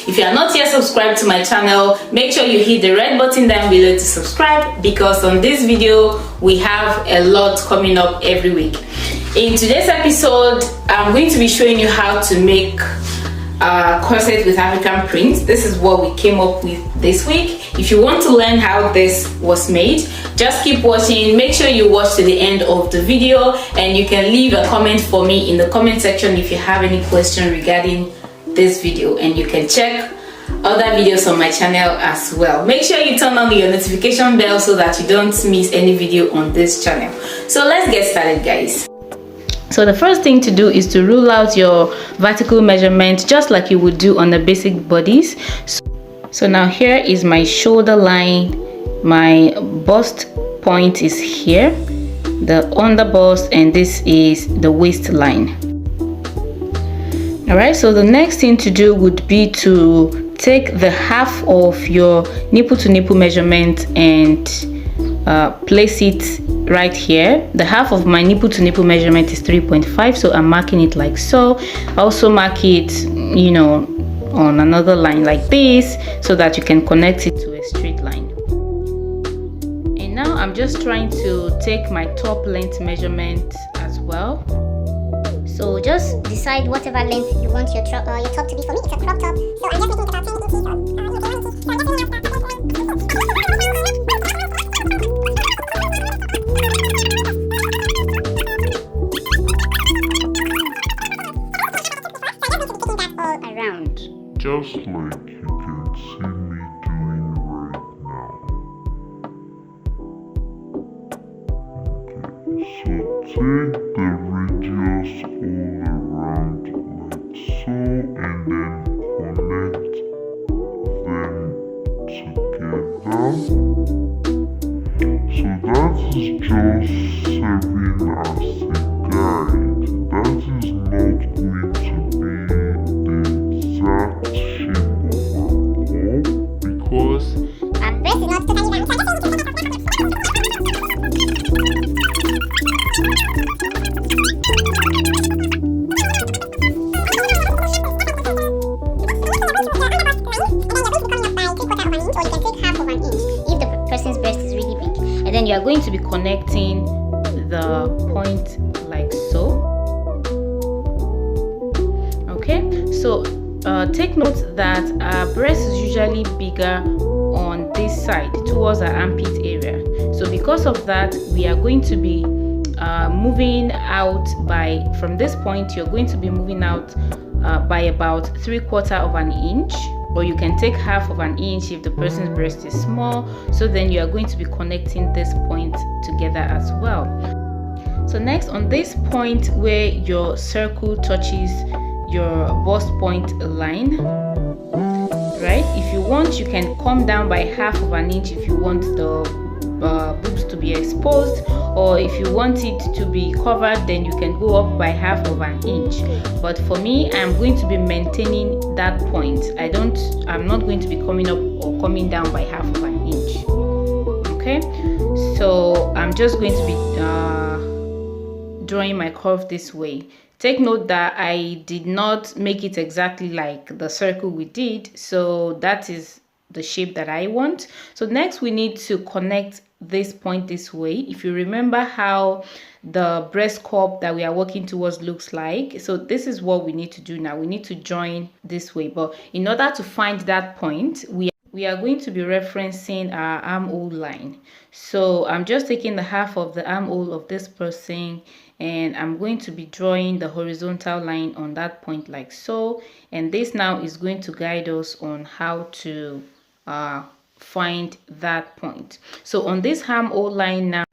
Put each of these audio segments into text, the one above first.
If you are not yet subscribed to my channel, make sure you hit the red button down below to subscribe, because on this video we have a lot coming up every week. In today's episode, I'm going to be showing you how to make corset with African prints. This is what we came up with this week. If you want to learn how this was made, just keep watching. Make sure you watch to the end of the video, and you can leave a comment for me in the comment section if you have any question regarding this video, and you can check other videos on my channel as well. Make sure you turn on your notification bell so that you don't miss any video on this channel. So let's get started, guys. So the first thing to do is to rule out your vertical measurement, just like you would do on the basic bodies. So now here is my shoulder line, my bust point is here, the under bust, and this is the waistline. All right, so the next thing to do would be to take the half of your nipple to nipple measurement and place it right here. The half of my nipple to nipple measurement is 3.5, so I'm marking it like so. Also mark it, you know, on another line like this, so that you can connect it to a straight line. And now I'm just trying to take my top length measurement as well. So just decide whatever length you want your top to be. For me, it's a crop top, so I'm just making it about 10 inches. Just like you can see me doing right now. Okay, so take the radius all around like so, and then connect them together. So that is just serving as a guide. That is not going to be the exact shape of our cup, because breast is not totally round. If the person's breast is really big, and then you are going to be connecting the point like so. Okay, so take note that our breast is usually bigger on this side towards our armpit area. So because of that, we are going to be moving out from this point. You're going to be moving out by about 3/4 of an inch, or you can take half of an inch if the person's breast is small. So then you are going to be connecting this point together as well. So next, on this point where your circle touches your bust point line, right, if you want, you can come down by half of an inch if you want the boobs to be exposed, or if you want it to be covered, then you can go up by half of an inch. But for me, I'm going to be maintaining that point. I'm not going to be coming up or coming down by half of an inch. Okay, so I'm just going to be drawing my curve this way. Take note that I did not make it exactly like the circle we did, so that is the shape that I want. So next we need to connect this point this way. If you remember how the breast cup that we are working towards looks like, so this is what we need to do now. We need to join this way, but in order to find that point, we are going to be referencing our armhole line. So I'm just taking the half of the armhole of this person, and I'm going to be drawing the horizontal line on that point like so. And this now is going to guide us on how to find that point. So on this armhole line now,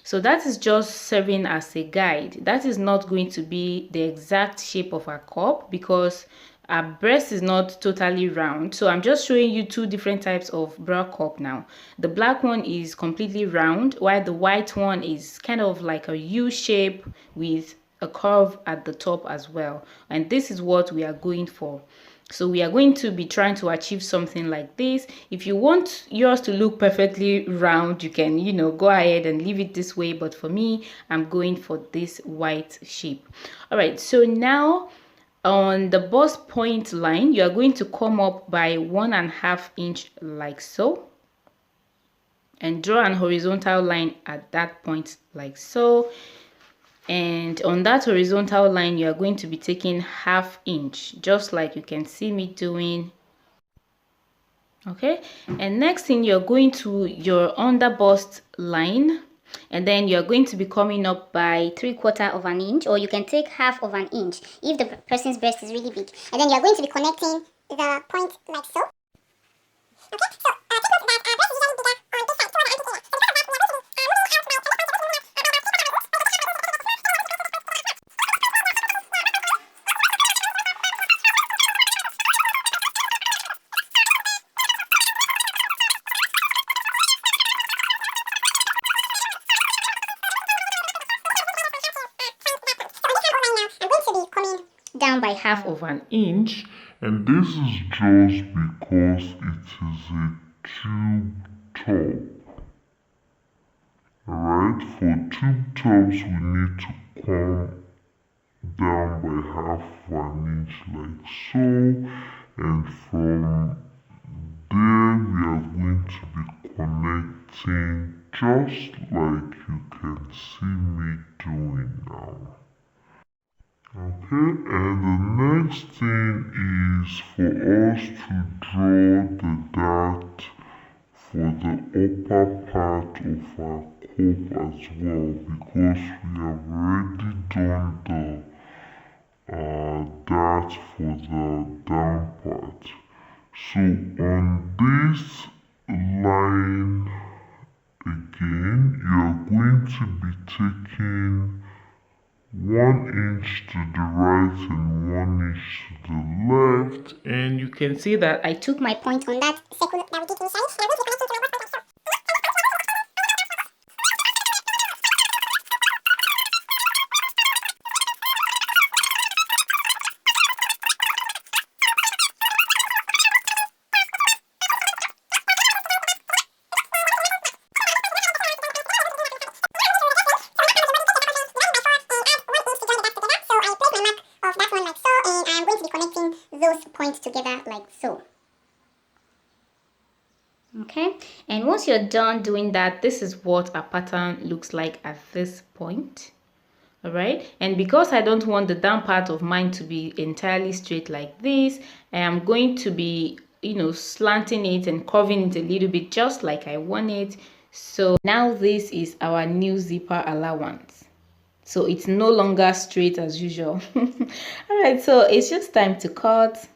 so that is just serving as a guide. That is not going to be the exact shape of our cup, because our breast is not totally round. So I'm just showing you two different types of bra cup now. The black one is completely round, while the white one is kind of like a U shape with a curve at the top as well. And this is what we are going for. So we are going to be trying to achieve something like this. If you want yours to look perfectly round, you can, you know, go ahead and leave it this way. But for me, I'm going for this white shape. All right, so now On the bust point line, you are going to come up by 1.5 inch like so, and draw an horizontal line at that point like so. And on that horizontal line, you are going to be taking 1/2 inch, just like you can see me doing. Okay, and next thing, you're going to your under bust line, and then you're going to be coming up by 3/4 of an inch, or you can take 1/2 of an inch if the person's breast is really big. And then you're going to be connecting the point like so. Okay, so take note that breast is usually bigger on this side toward the ankle area. So because of that, we are going to be moving out by about 1/2 down by 1/2 of an inch. And this is just because it is a tube top. Alright, for tube tops we need to come down by 1/2 inch like so, and from there we are going to be connecting just like you can see me doing now. Okay, and the next thing is for us to draw the dart for the upper part of our cup as well, because we have already done the dart for the down part. So on this line again, you are going to be taking 1 inch to the right and 1 inch to the left, And you can see that I took my point on that circle that we did inside. And I'm going to be connecting to the left point like so. Those points together like so. Okay, and once you're done doing that, this is what our pattern looks like at this point. All right, and because I don't want the down part of mine to be entirely straight like this, I am going to be, slanting it and curving it a little bit, just like I want it. So now this is our new zipper allowance. So it's no longer straight as usual. All right, so it's just time to cut.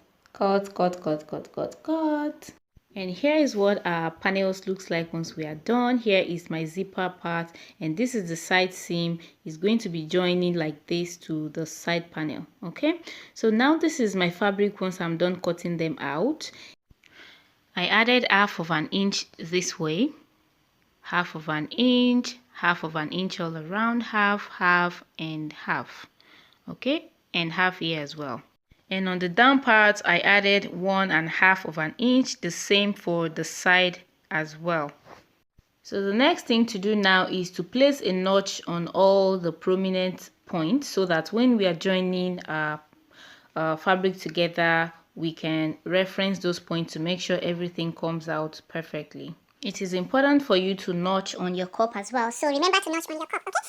And here is what our panels looks like once we are done. Here is my zipper part, and this is the side seam. It's going to be joining like this to the side panel. Okay, so now this is my fabric once I'm done cutting them out. I added 1/2 inch this way, 1/2 inch, 1/2 inch all around, half, and half. Okay, and half here as well. And on the down part, I added 1.5 inch, the same for the side as well. So the next thing to do now is to place a notch on all the prominent points, so that when we are joining our fabric together, we can reference those points to make sure everything comes out perfectly. It is important for you to notch on your cup as well. So remember to notch on your cup, okay?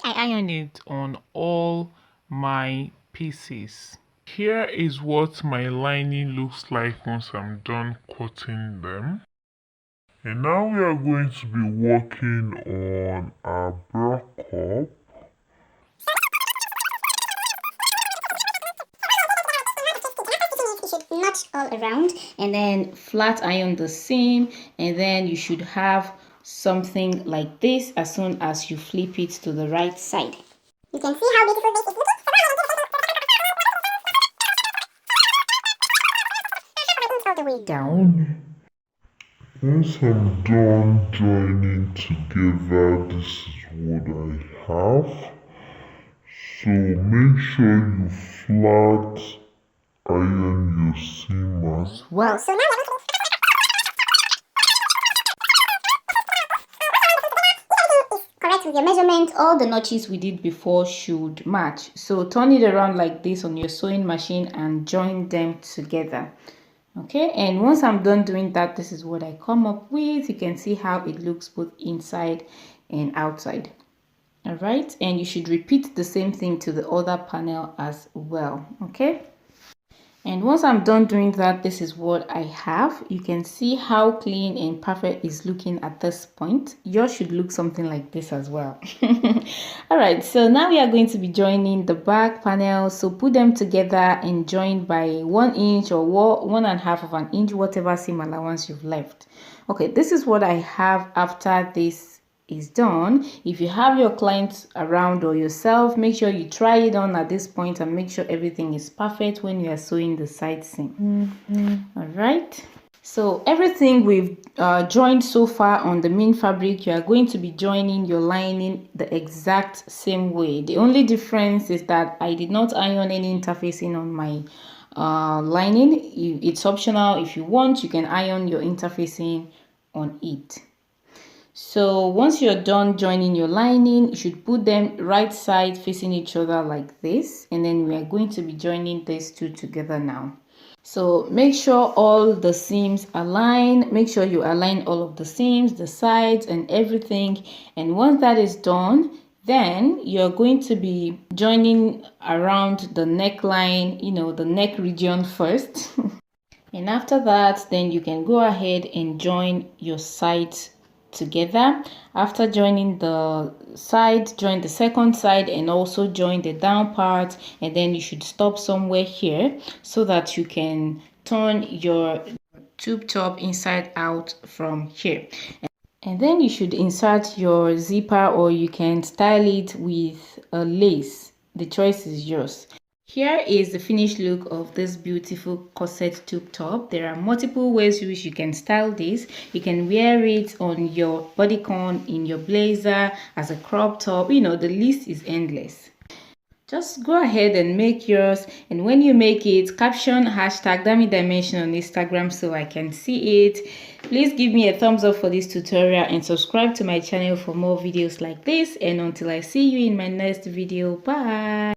I iron it on all my pieces. Here is what my lining looks like once I'm done cutting them. And now we are going to be working on our bra cup. Notch all around, and then flat iron the seam, and then you should have something like this as soon as you flip it to the right side. You can see how beautiful this is looking. All the way Down. Once I'm done joining together, this is what I have. So make sure you flat iron your seam as well. So now correct your measurement, all the notches we did before should match. So turn it around like this on your sewing machine and join them together. Okay, and once I'm done doing that, this is what I come up with. You can see how it looks both inside and outside. All right, and you should repeat the same thing to the other panel as well. Okay, and once I'm done doing that, this is what I have. You can see how clean and perfect is looking at this point. Yours should look something like this as well. All right, so now we are going to be joining the back panel. So put them together and join by 1 inch or 1.5 of an inch, whatever seam allowance you've left. Okay, this is what I have after this is done. If you have your clients around or yourself, make sure you try it on at this point and make sure everything is perfect when you are sewing the side seam. All right, so everything we've joined so far on the main fabric, you are going to be joining your lining the exact same way. The only difference is that I did not iron any interfacing on my lining. It's optional. If you want, you can iron your interfacing on it. So once you're done joining your lining, you should put them right side facing each other like this, and then we are going to be joining these two together now. So make sure all the seams align. Make sure you align all of the seams, the sides and everything. And once that is done, then you're going to be joining around the neckline, you know, the neck region first. And after that, then you can go ahead and join your sides together. After joining the side, join the second side and also join the down part, and then you should stop somewhere here so that you can turn your tube top inside out from here. And then you should insert your zipper, or you can style it with a lace. The choice is yours. Here is the finished look of this beautiful corset tube top. There are multiple ways in which you can style this. You can wear it on your bodycon, in your blazer, as a crop top. You know, the list is endless. Just go ahead and make yours, and when you make it, caption hashtag #DamiDimension on Instagram so I can see it. Please give me a thumbs up for this tutorial and subscribe to my channel for more videos like this. And until I see you in my next video, bye.